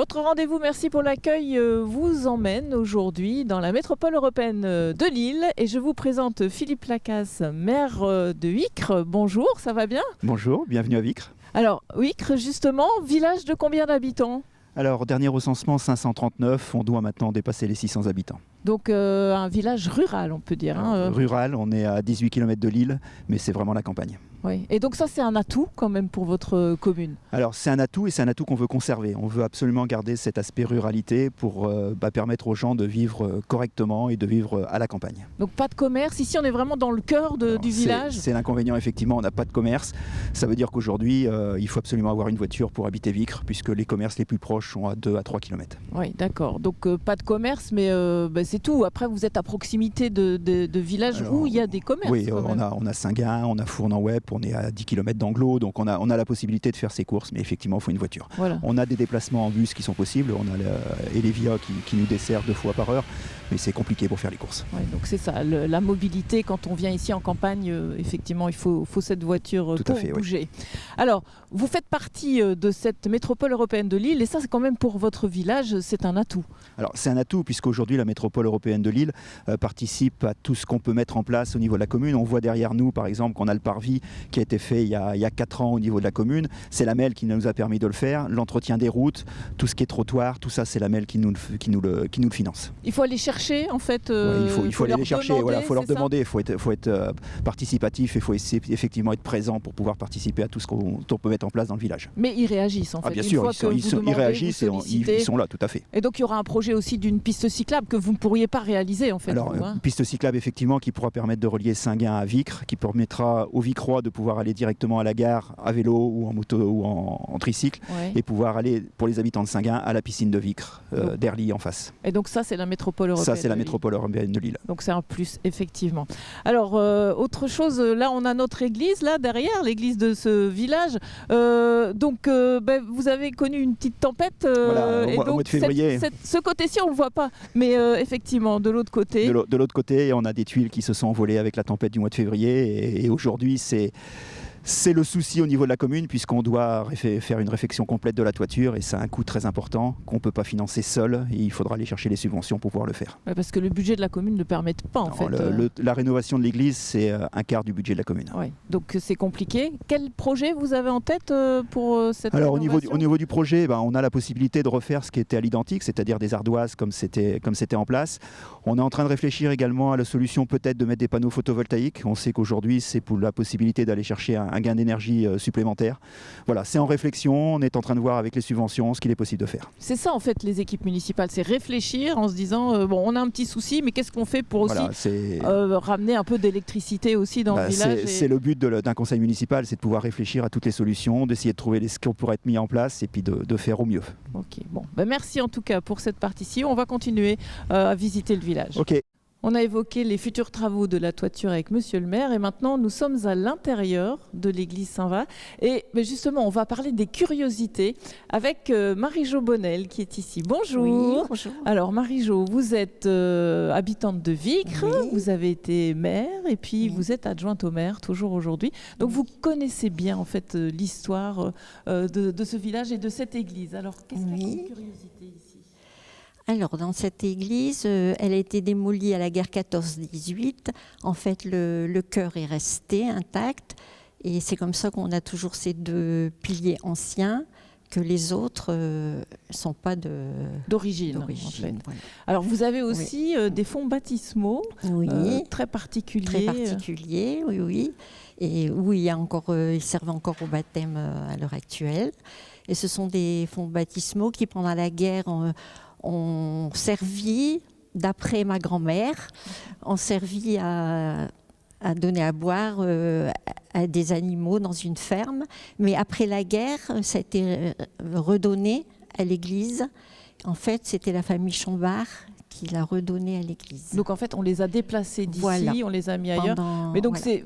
Votre rendez-vous, merci pour l'accueil, vous emmène aujourd'hui dans la métropole européenne de Lille et je vous présente Philippe Lacasse, maire de Huicre. Bonjour, ça va bien? Bonjour, bienvenue à Huicre. Alors, Huicre, justement, village de combien d'habitants? Alors, dernier recensement 539, on doit maintenant dépasser les 600 habitants. Donc un village rural, on peut dire. Rural, on est à 18 km de Lille, mais c'est vraiment la campagne. Oui. Et donc ça, c'est un atout quand même pour votre commune? Alors c'est un atout et c'est un atout qu'on veut conserver. On veut absolument garder cet aspect ruralité pour permettre aux gens de vivre correctement et de vivre à la campagne. Donc pas de commerce, ici on est vraiment dans le cœur du village? C'est l'inconvénient, effectivement, on n'a pas de commerce. Ça veut dire qu'aujourd'hui, il faut absolument avoir une voiture pour habiter Huicre, puisque les commerces les plus proches sont à 2 à 3 km. Oui, d'accord. Donc pas de commerce, mais c'est tout. Après, vous êtes à proximité de villages où il y a des commerces. Oui, on a Saint-Gin, on a Fournan-Web, on est à 10 km d'Anglo, donc on a la possibilité de faire ses courses, mais effectivement, il faut une voiture. Voilà. On a des déplacements en bus qui sont possibles, on a Elevia qui nous dessert 2 fois par heure, mais c'est compliqué pour faire les courses. Oui, donc c'est ça, la mobilité, quand on vient ici en campagne, effectivement, il faut cette voiture Tout pour à fait, bouger. Oui. Alors, vous faites partie de cette métropole européenne de Lille, et ça, c'est quand même pour votre village, c'est un atout. Alors, c'est un atout, puisqu'aujourd'hui, la métropole européenne de Lille participe à tout ce qu'on peut mettre en place au niveau de la commune. On voit derrière nous, par exemple, qu'on a le parvis qui a été fait il y a 4 ans au niveau de la commune. C'est la MEL qui nous a permis de le faire. L'entretien des routes, tout ce qui est trottoir, tout ça, c'est la MEL qui nous le finance. Il faut aller chercher, en fait. Il faut aller les chercher, il faut leur demander, il faut être participatif, il faut effectivement être présent pour pouvoir participer à tout ce qu'on peut mettre en place dans le village. Mais ils réagissent, en fait. Bien sûr, ils réagissent et ils sont là, tout à fait. Et donc, il y aura un projet aussi d'une piste cyclable que vous ne pourriez pas réaliser, en fait. Alors, une piste cyclable, effectivement, qui pourra permettre de relier Saint-Gin à Huicre, qui permettra aux Vicrois de pouvoir aller directement à la gare à vélo ou en moto ou en tricycle, et pouvoir aller, pour les habitants de Saint-Gin, à la piscine de Huicre, d'Erly en face. Et donc ça, c'est la métropole européenne. Ça, c'est la métropole européenne de Lille. Donc c'est un plus, effectivement. Alors, autre chose, là, on a notre église, là, derrière, l'église de ce village. Vous avez connu une petite tempête. Au mois de février. Ce côté-ci, on ne le voit pas. Mais effectivement, de l'autre côté. De l'autre côté, on a des tuiles qui se sont envolées avec la tempête du mois de février. Et aujourd'hui, c'est le souci au niveau de la commune, puisqu'on doit faire une réfection complète de la toiture et ça a un coût très important qu'on ne peut pas financer seul et il faudra aller chercher les subventions pour pouvoir le faire. Ouais, parce que le budget de la commune ne le permet pas, en fait. La rénovation de l'église, c'est un quart du budget de la commune. Ouais, donc c'est compliqué. Quel projet vous avez en tête pour cette rénovation? Au niveau du projet, on a la possibilité de refaire ce qui était à l'identique, c'est-à-dire des ardoises comme c'était en place. On est en train de réfléchir également à la solution peut-être de mettre des panneaux photovoltaïques. On sait qu'aujourd'hui, c'est pour la possibilité d'aller chercher un gain d'énergie supplémentaire. Voilà, c'est en réflexion, on est en train de voir avec les subventions ce qu'il est possible de faire. C'est ça en fait les équipes municipales, c'est réfléchir en se disant on a un petit souci, mais qu'est-ce qu'on fait pour aussi ramener un peu d'électricité aussi dans le village. C'est le but d'un conseil municipal, c'est de pouvoir réfléchir à toutes les solutions, d'essayer de trouver ce qui pourrait être mis en place et puis de faire au mieux. Ok, bon, merci en tout cas pour cette partie-ci. On va continuer à visiter le village. Ok. On a évoqué les futurs travaux de la toiture avec Monsieur le maire et maintenant nous sommes à l'intérieur de l'église Saint-Va et justement on va parler des curiosités avec Marie-Jo Bonnel qui est ici. Bonjour. Oui, bonjour. Alors Marie-Jo, vous êtes habitante de Huicre, vous avez été maire et puis vous êtes adjointe au maire toujours aujourd'hui. Donc vous connaissez bien en fait l'histoire de ce village et de cette église. Alors qu'est-ce qu'il y a comme curiosité ici? Alors, dans cette église, elle a été démolie à la guerre 14-18. En fait, le chœur est resté intact. Et c'est comme ça qu'on a toujours ces 2 piliers anciens, que les autres ne sont pas d'origine. En fait. Voilà. Alors, vous avez aussi des fonds baptismaux très particuliers. Très particuliers, oui. Et où ils servent encore au baptême à l'heure actuelle. Et ce sont des fonds baptismaux qui, pendant la guerre, ont servi, d'après ma grand-mère, ont servi à donner à boire à des animaux dans une ferme. Mais après la guerre, ça a été redonné à l'église. En fait, c'était la famille Chambard qu'il a redonné à l'église. Donc en fait, on les a déplacés d'ici, Voilà. on les a mis ailleurs. Mais donc voilà.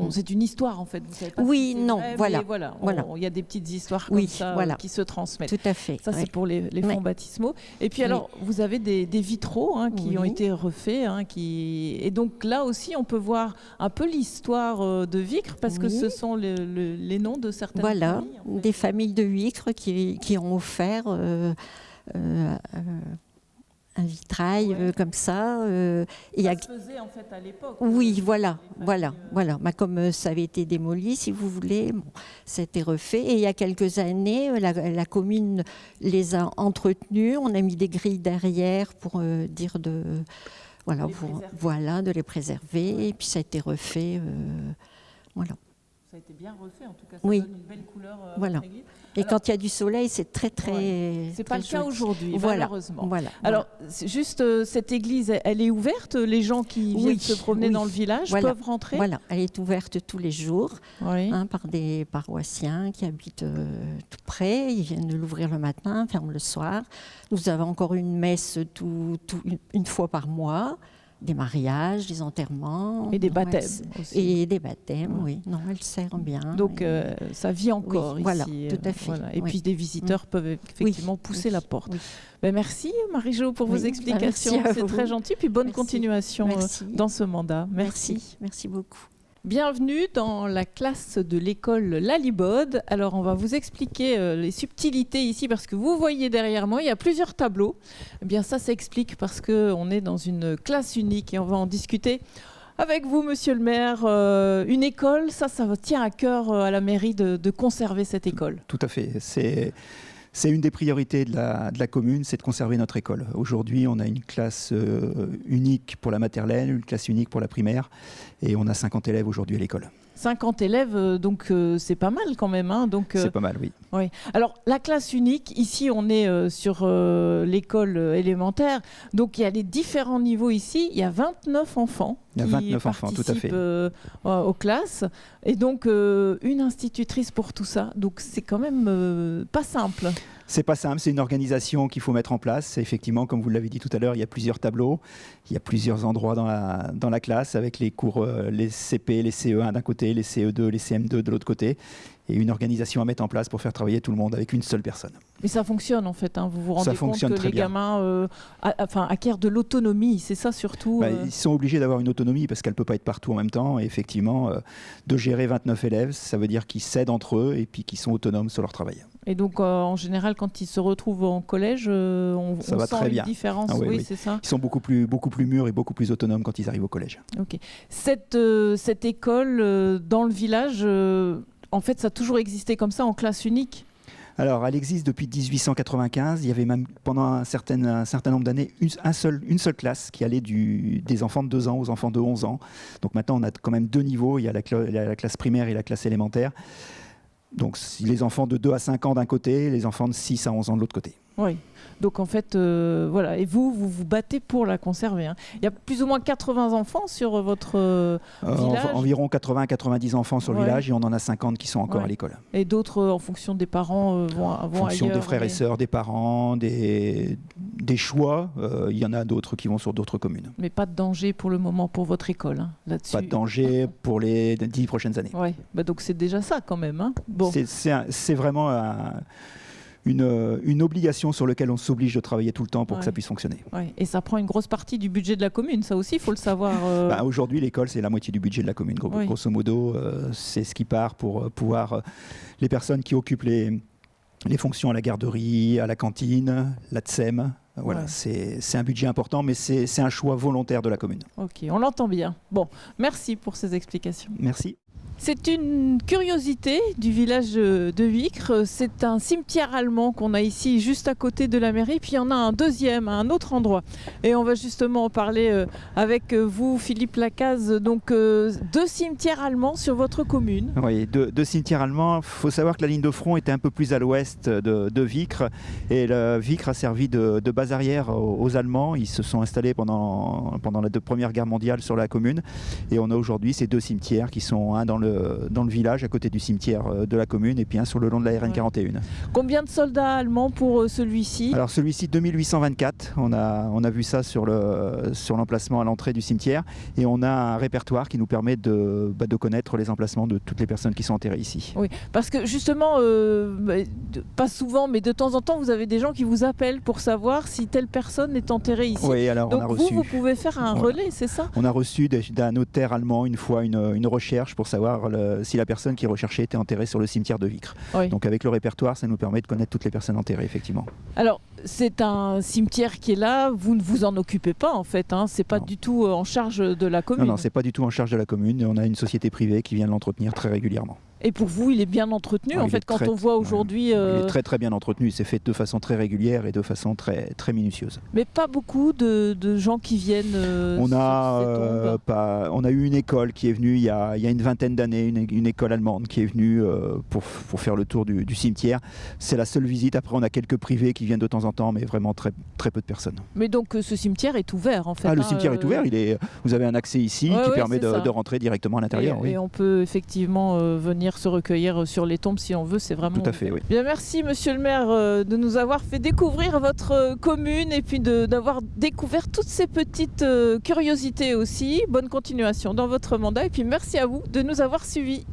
c'est une histoire en fait. Vous savez pas Oui, si c'est non, vrai, voilà. mais voilà. Voilà. Il y a des petites histoires comme Oui, ça voilà. qui se transmettent. Tout à fait. Ça, c'est pour les fonds baptismaux. Et puis alors, vous avez des vitraux qui ont été refaits. Et donc là aussi, on peut voir un peu l'histoire de Vicre, parce que ce sont les noms de certaines familles. En fait. Des familles de Vicre qui ont offert un vitrail comme ça. Ça se faisait en fait à l'époque. Oui, voilà. Mais comme ça avait été démoli, si vous voulez, ça a été refait. Et il y a quelques années, la commune les a entretenus. On a mis des grilles derrière pour dire de les préserver. Et puis ça a été refait. Voilà. Ça a été bien refait, en tout cas, ça donne une belle couleur à votre église. Et quand il y a du soleil, c'est très c'est pas le cas aujourd'hui, malheureusement. Voilà. Alors, juste cette église, elle est ouverte. Les gens qui viennent se promener dans le village peuvent rentrer. Voilà, elle est ouverte tous les jours par des paroissiens qui habitent tout près. Ils viennent l'ouvrir le matin, ferment le soir. Nous avons encore une messe une fois par mois. Des mariages, des enterrements. Et des baptêmes aussi. Et des baptêmes, oui. Non, elle sert bien. Donc, ça vit encore ici. Voilà, tout à fait. Et puis, des visiteurs peuvent effectivement pousser la porte. Oui. Ben, merci Marie-Jo pour vos explications. C'est très gentil. Puis bonne continuation dans ce mandat. Merci. Merci beaucoup. Bienvenue dans la classe de l'école Lalibode. Alors, on va vous expliquer les subtilités ici parce que vous voyez derrière moi, il y a plusieurs tableaux. Eh bien, ça s'explique parce qu'on est dans une classe unique et on va en discuter avec vous, monsieur le maire. Une école, ça tient à cœur à la mairie de conserver cette école. Tout à fait. C'est une des priorités de la commune, c'est de conserver notre école. Aujourd'hui, on a une classe unique pour la maternelle, une classe unique pour la primaire, et on a 50 élèves aujourd'hui à l'école. 50 élèves, donc c'est pas mal quand même. C'est pas mal, oui. Oui. Alors, la classe unique, ici, on est sur l'école élémentaire. Donc, il y a les différents niveaux ici. Il y a 29 enfants. Il y a 29 enfants, tout à fait. Aux classes. Et donc, une institutrice pour tout ça. Donc, c'est quand même pas simple. C'est pas simple, c'est une organisation qu'il faut mettre en place. Effectivement, comme vous l'avez dit tout à l'heure, il y a plusieurs tableaux, il y a plusieurs endroits dans la classe avec les cours, les CP, les CE1 d'un côté, les CE2, les CM2 de l'autre côté, et une organisation à mettre en place pour faire travailler tout le monde avec une seule personne. Mais ça fonctionne en fait, vous vous rendez compte que les gamins acquièrent de l'autonomie, c'est ça surtout Ils sont obligés d'avoir une autonomie parce qu'elle ne peut pas être partout en même temps. Et effectivement, de gérer 29 élèves, ça veut dire qu'ils s'aident entre eux et puis qu'ils sont autonomes sur leur travail. Et donc, en général, quand ils se retrouvent en collège, on sent une différence. Oui, c'est ça. Ils sont beaucoup plus mûrs et beaucoup plus autonomes quand ils arrivent au collège. Ok. Cette école dans le village, en fait, ça a toujours existé comme ça, en classe unique? Alors, elle existe depuis 1895. Il y avait même, pendant un certain nombre d'années, une seule classe qui allait des enfants de 2 ans aux enfants de 11 ans. Donc maintenant, on a quand même 2 niveaux. Il y a la classe primaire et la classe élémentaire. Donc, les enfants de 2 à 5 ans d'un côté, les enfants de 6 à 11 ans de l'autre côté. Oui. Donc en fait, voilà. Et vous vous battez pour la conserver. Il y a plus ou moins 80 enfants sur votre village. Environ 80-90 enfants sur le village et on en a 50 qui sont encore à l'école. Et d'autres, en fonction des parents, vont ailleurs. En fonction des frères et sœurs, des parents, des choix. Il y en a d'autres qui vont sur d'autres communes. Mais pas de danger pour le moment pour votre école là-dessus. Pas de danger pour les 10 prochaines années. Ouais. Donc c'est déjà ça quand même. Bon. C'est vraiment une obligation sur laquelle on s'oblige de travailler tout le temps pour que ça puisse fonctionner. Ouais. Et ça prend une grosse partie du budget de la commune, ça aussi, il faut le savoir. Aujourd'hui, l'école, c'est la moitié du budget de la commune. Grosso modo, c'est ce qui part pour pouvoir... les personnes qui occupent les fonctions à la garderie, à la cantine, la TSEM, voilà, c'est un budget important, mais c'est un choix volontaire de la commune. Ok, on l'entend bien. Bon, merci pour ces explications. Merci. C'est une curiosité du village de Vicre. C'est un cimetière allemand qu'on a ici juste à côté de la mairie. Puis il y en a un deuxième à un autre endroit. Et on va justement en parler avec vous, Philippe Lacaze. Donc 2 cimetières allemands sur votre commune. Oui, 2 cimetières allemands. Il faut savoir que la ligne de front était un peu plus à l'ouest de Vicre. Et Vicre a servi de base arrière aux Allemands. Ils se sont installés pendant la Première Guerre mondiale sur la commune. Et on a aujourd'hui ces 2 cimetières qui sont un dans le le village, à côté du cimetière de la commune, et puis un sur le long de la RN 41. Combien de soldats allemands pour celui-ci? Alors celui-ci, 2824, on a vu ça sur l'emplacement à l'entrée du cimetière, et on a un répertoire qui nous permet de connaître les emplacements de toutes les personnes qui sont enterrées ici. Oui, parce que justement, pas souvent, mais de temps en temps, vous avez des gens qui vous appellent pour savoir si telle personne est enterrée ici. Oui, alors donc on a reçu. vous pouvez faire un relais, c'est ça? On a reçu d'un notaire allemand une fois une recherche pour savoir si la personne qui recherchait était enterrée sur le cimetière de Vicre. Oui. Donc avec le répertoire, ça nous permet de connaître toutes les personnes enterrées, effectivement. Alors, c'est un cimetière qui est là, vous ne vous en occupez pas en fait, hein. C'est pas du tout en charge de la commune. Non, c'est pas du tout en charge de la commune, on a une société privée qui vient l'entretenir très régulièrement. Et pour vous, il est bien entretenu en fait, quand on voit aujourd'hui... Il est très très bien entretenu, c'est fait de façon très régulière et de façon très, très minutieuse. Mais pas beaucoup de gens qui viennent on a eu une école qui est venue il y a une vingtaine d'années, une école allemande qui est venue pour faire le tour du cimetière. C'est la seule visite, après on a quelques privés qui viennent de temps en temps, mais vraiment très, très peu de personnes. Mais donc ce cimetière est ouvert en fait. Le cimetière est ouvert, vous avez un accès ici qui permet de rentrer directement à l'intérieur. Et on peut effectivement venir se recueillir sur les tombes si on veut, c'est vraiment... Tout à fait, oui. Bien, merci Monsieur le maire de nous avoir fait découvrir votre commune et puis d'avoir découvert toutes ces petites curiosités aussi. Bonne continuation dans votre mandat et puis merci à vous de nous avoir suivis.